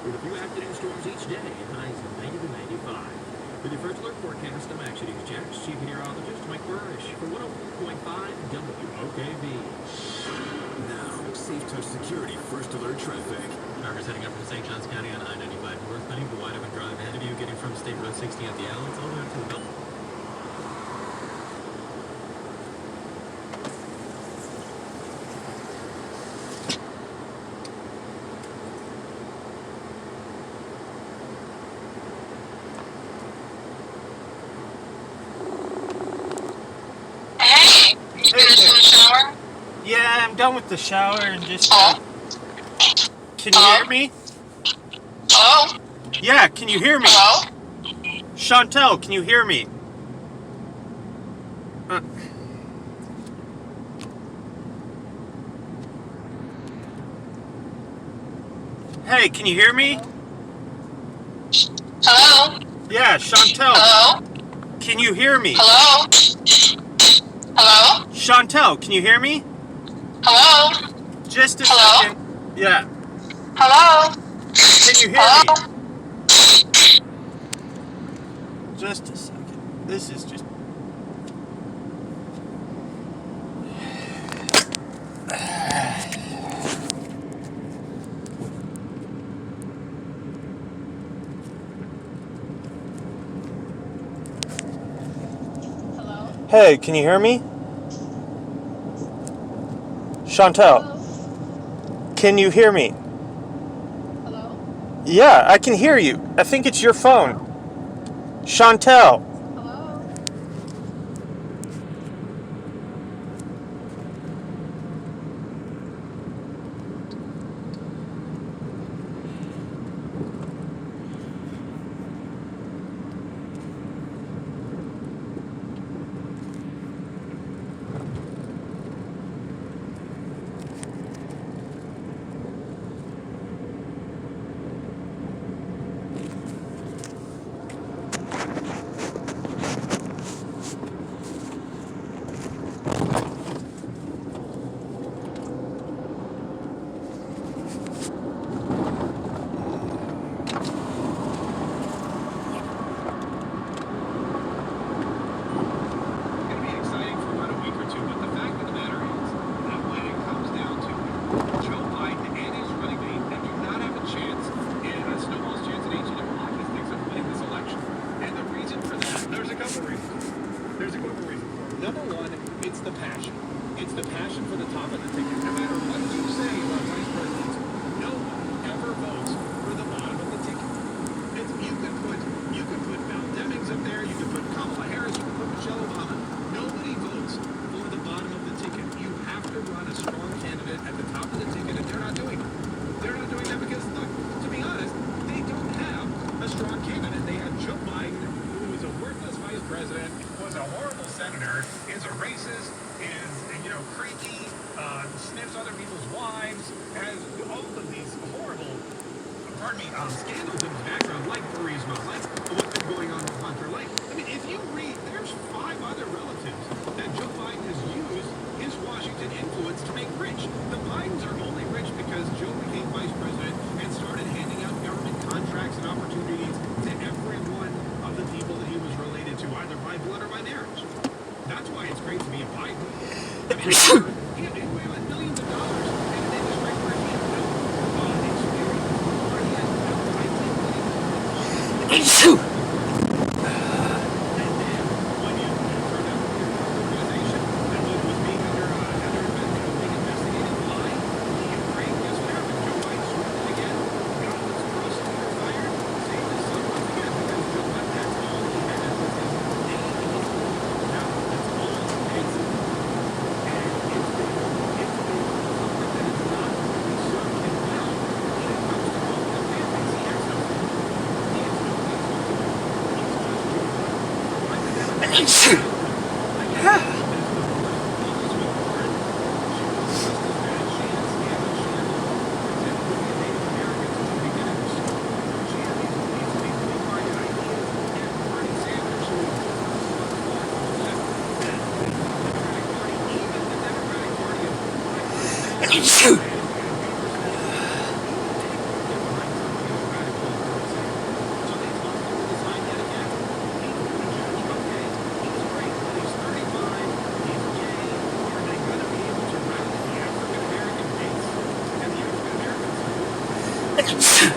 with a few afternoon storms each day, highs of 90 to 95. With your first alert forecast, I'm Action News Jax Chief Meteorologist Mike Burrish for 104.5 WOKV. Now, Safe Touch Security First Alert traffic. Drivers heading up from St. Johns County on I-95 north, plenty of the wide open drive ahead of you, getting from State Road 60 at the outlets all the way up to the belt. Yeah, I'm done with the shower and just. Can you hear me? Hello? Yeah, can you hear me? Hello? Chantel, can you hear me? Hey, can you hear me? Hello? Yeah, Chantel, Hello? can you hear me? Hello? Hello? Chantel, can you hear me? Hello? Just a Hello? second. Yeah, Hello? can you hear Hello? me? Just a second. This is just... Hey, can you hear me? Chantel, can you hear me? Hello? Yeah, I can hear you. I think it's your phone. Chantel. Hello? It's going to be exciting for about a week or two, but the fact of the matter is that when it comes down to it, Joe Biden and his running mate they do not have a chance, in a snowball's chance in 18 hockey sticks of winning this election. And the reason for that, there's a couple reasons. There's a couple reasons for it. Number one, it's the passion. It's the passion for the top of the ticket. No matter what you say about vice presidents, no one ever votes for the bottom of the ticket. You could put Val Demings up there, you could put Kamala Harris, you could put Michelle Obama. Nobody votes for the bottom of the ticket. You have to run a strong candidate at the top of the ticket, and they're not doing it. They're not doing that because, look, to be honest, they don't have a strong candidate. They have Joe Biden, who is a worthless vice president, was a horrible senator, is a racist, is, creepy, sniffs other people's wives, has all of these horrible, scandals in his background, like Burisma, like what's been going on with Hunter. If you read, there's 5 other relatives that Joe Biden has used his Washington influence to make rich. The Bidens are only rich because Joe became vice president and started handing out government contracts and opportunities to every one of the people that he was related to, either by blood or by marriage. That's why it's great to be a Biden. He had millions of dollars in an industry where he had no experience, where he had no idea what he was doing. And then, when you turn out to be an organization that was being being investigated by Ukraine, guess what happened? Joe Biden swooped in again, got all his prosecutors fired, saved his son once again, because Joe Biden, that's all he had was his name. Now, that's all it takes. And it's been something that has not really served him well when it comes to all the families. He has no family. He has no place to go. He's just Joe Biden. Like the Democrats. Connected.